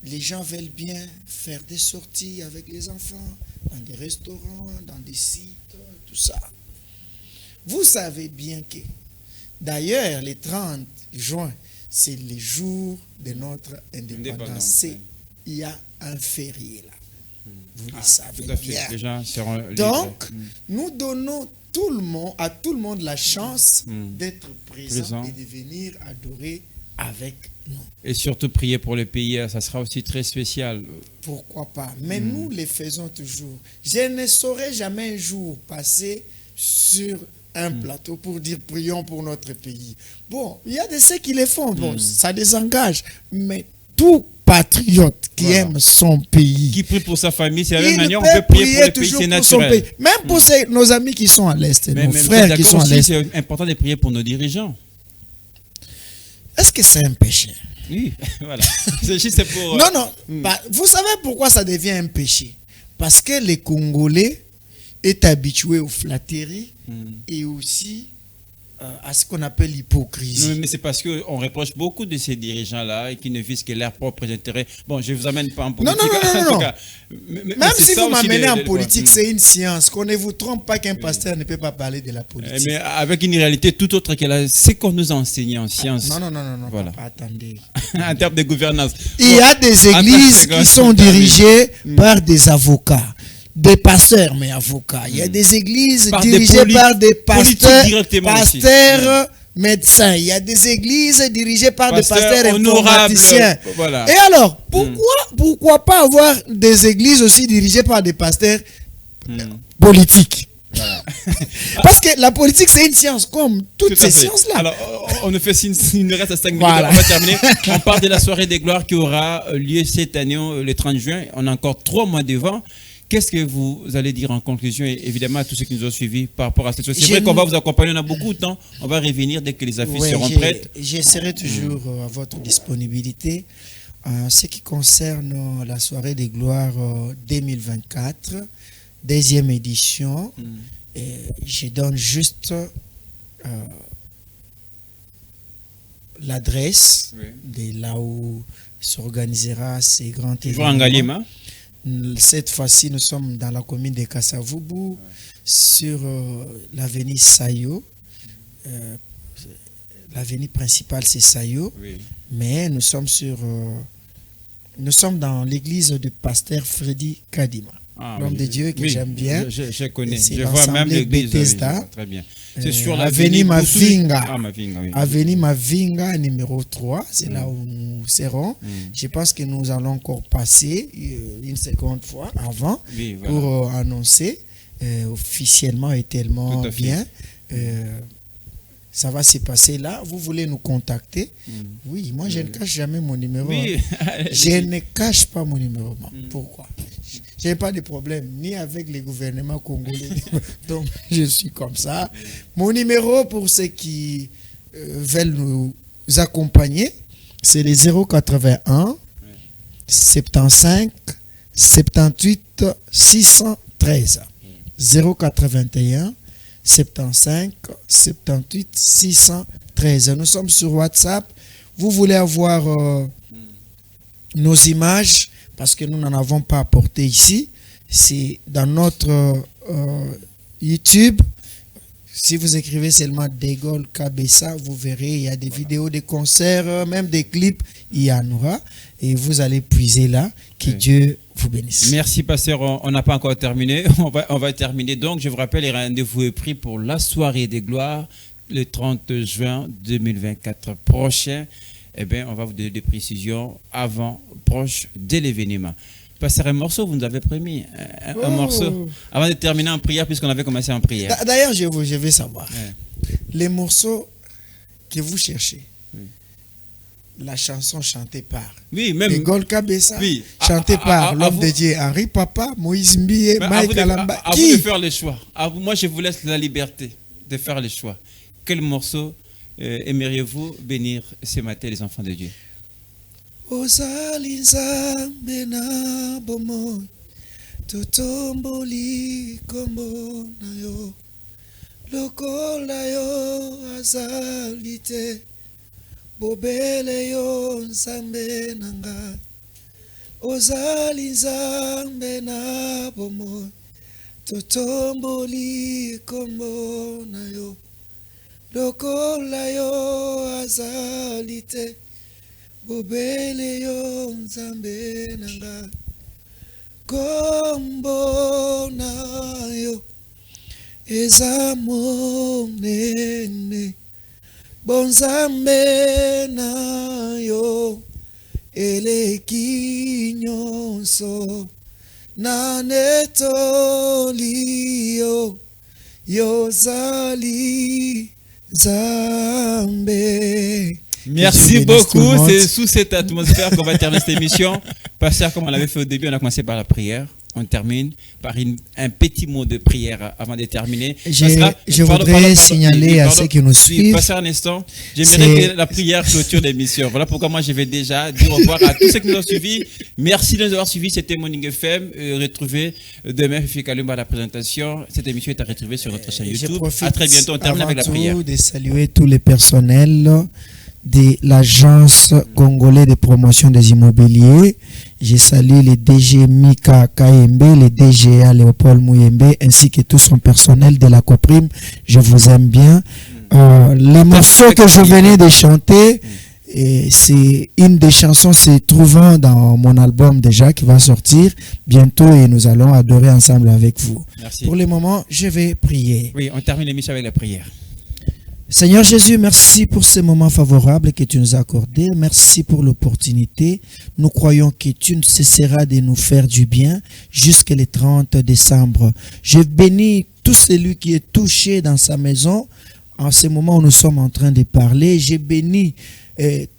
les gens veulent bien faire des sorties avec les enfants, dans des restaurants, dans des sites, tout ça. Vous savez bien que, d'ailleurs, le 30 juin, c'est le jour de notre indépendance. Il y a un férié là. Vous le savez bien. Les gens seront donc, nous donnons à tout le monde la chance d'être présent et de venir adorer avec nous. Et surtout prier pour le pays, ça sera aussi très spécial. Pourquoi pas? Mais nous le faisons toujours. Je ne saurais jamais un jour passer sur un plateau pour dire prions pour notre pays. Bon, il y a de ceux qui le font, bon, ça désengage, mais tout patriote qui aime son pays, qui prie pour sa famille, c'est la même manière, on peut prier pour le pays, c'est naturel. Même pour nos amis qui sont à l'Est, nos frères qui sont à l'Est. C'est important de prier pour nos dirigeants. Est-ce que c'est un péché? Oui, voilà. C'est juste pour... Non, vous savez pourquoi ça devient un péché? Parce que les Congolais est habitué aux flatteries et aussi à ce qu'on appelle l'hypocrisie. Mais c'est parce qu'on reproche beaucoup de ces dirigeants-là et qui ne visent que leurs propres intérêts. Bon, je ne vous amène pas en politique. Non. Même si vous m'amenez en politique, c'est une science. Qu'on ne vous trompe pas qu'un pasteur ne peut pas parler de la politique. Mais avec une réalité tout autre que ce qu'on nous a enseigné en science. Non, voilà. Attendez. En termes de gouvernance. Il y a des églises qui sont dirigées par des avocats. des pasteurs, mais avocats. Il y a des églises Par dirigées par des pasteurs, médecins. Il y a des églises dirigées par des pasteurs informaticiens. Voilà. Et alors, pourquoi pas avoir des églises aussi dirigées par des pasteurs politiques? Voilà. Parce que la politique, c'est une science comme toutes ces sciences-là. Alors, on ne fait il ne reste à 5 minutes. Voilà. On va terminer. On parle de la soirée des gloires qui aura lieu cette année, le 30 juin. On a encore 3 mois devant. Qu'est-ce que vous allez dire en conclusion, évidemment, à tous ceux qui nous ont suivis par rapport à cette chose? C'est vrai qu'on va vous accompagner, on a beaucoup de temps. On va revenir dès que les affiches seront prêtes. J'essaierai toujours à votre disponibilité. Ce qui concerne la soirée des gloires 2024, deuxième édition, je donne juste l'adresse de là où s'organisera ces grands événements. Cette fois-ci, nous sommes dans la commune de Kasavubu, sur l'avenue Sayo. L'avenue principale, c'est Sayo. Mais nous sommes dans l'église du pasteur Freddy Kadima. L'homme de Dieu que j'aime bien. Je connais. Je vois même l'église. Très bien. C'est sur l'avenue Mavinga. Avenue Mavinga numéro 3. C'est là où nous serons. Je pense que nous allons encore passer une seconde fois avant pour annoncer officiellement et tellement bien. Ça va se passer là. Vous voulez nous contacter? Oui, moi je ne cache jamais mon numéro. Je ne cache pas mon numéro. Pourquoi? Je n'ai pas de problème ni avec les gouvernements congolais. Donc je suis comme ça. Mon numéro pour ceux qui veulent nous accompagner, c'est les 081 75 78 613. 081 75 78 613. Nous sommes sur WhatsApp. Vous voulez avoir nos images, parce que nous n'en avons pas apporté ici. C'est dans notre YouTube. Si vous écrivez seulement Degol Kabessa, vous verrez, il y a des vidéos, des concerts, même des clips, il y en aura. Et vous allez puiser là. Que Dieu vous bénisse. Merci, pasteur. On n'a pas encore terminé. On va terminer. Donc, je vous rappelle, le rendez-vous est pris pour la soirée des gloires, le 30 juin 2024 prochain. Eh bien, on va vous donner des précisions proche de l'événement. Pasteur, un morceau, vous nous avez promis. Un morceau. Avant de terminer en prière, puisqu'on avait commencé en prière. D'ailleurs, je veux savoir. Les morceaux que vous cherchez. La chanson chantée par Degol Kabessa, chantée par l'homme de Dieu Henri Papa, Moïse Mbie, Mike Alamba. À vous de faire le choix. Moi, je vous laisse la liberté de faire le choix. Quel morceau aimeriez-vous bénir ce matin, les enfants de Dieu? Ozali nzambe na bomoi, totomboli kombo na yo, lokola yo azali te, bobele yo nzambe na ngai. Ozali nzambe na bomoi, totomboli kombo na yo, lokola yo azali te, bobele yo nzambe na ngai. Kombo na yo eza monene, bonzambe na yo eleki nyonso, na netoli yo yozali nzambe. Merci beaucoup. C'est sous cette atmosphère qu'on va terminer cette émission. Pasteur, comme on l'avait fait au début, on a commencé par la prière. On termine par un petit mot de prière avant de terminer. Je voudrais signaler à ceux qui nous suivent. Pasteur, un instant. J'aimerais que la prière clôture l'émission. Voilà pourquoi moi je vais déjà dire au revoir à tous ceux qui nous ont suivis. Merci de nous avoir suivis. C'était Morning FM. Retrouvez demain Fifi Kalumba à la présentation. Cette émission est à retrouver sur notre chaîne YouTube. À très bientôt. On termine avec la prière. Je profite de saluer tous les personnels de l'agence congolaise de promotion des immobiliers. Je salue le DG Mika Kayembe, le DGA Léopold Mouyembe, ainsi que tout son personnel de la Coprime. Je vous aime bien. Les morceaux que je venais de chanter, Et c'est une des chansons se trouvant dans mon album déjà qui va sortir bientôt et nous allons adorer ensemble avec vous. Merci. Pour le moment, je vais prier. Oui, on termine l'émission avec la prière. Seigneur Jésus, merci pour ce moment favorable que tu nous as accordé. Merci pour l'opportunité. Nous croyons que tu ne cesseras de nous faire du bien jusqu'au 30 décembre. Je bénis tout celui qui est touché dans sa maison en ce moment où nous sommes en train de parler. Je bénis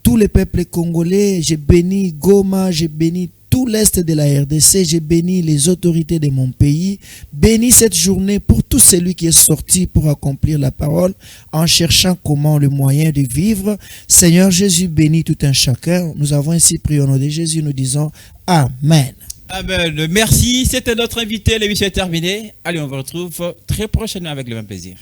tous les peuples congolais. Je bénis Goma. Je bénis tout l'Est de la RDC, j'ai béni les autorités de mon pays. Bénis cette journée pour tout celui qui est sorti pour accomplir la parole en cherchant comment le moyen de vivre. Seigneur Jésus, bénis tout un chacun. Nous avons ainsi prié au nom de Jésus, nous disons Amen. Amen. Merci, c'était notre invité, l'émission est terminée. Allez, on vous retrouve très prochainement avec le même plaisir.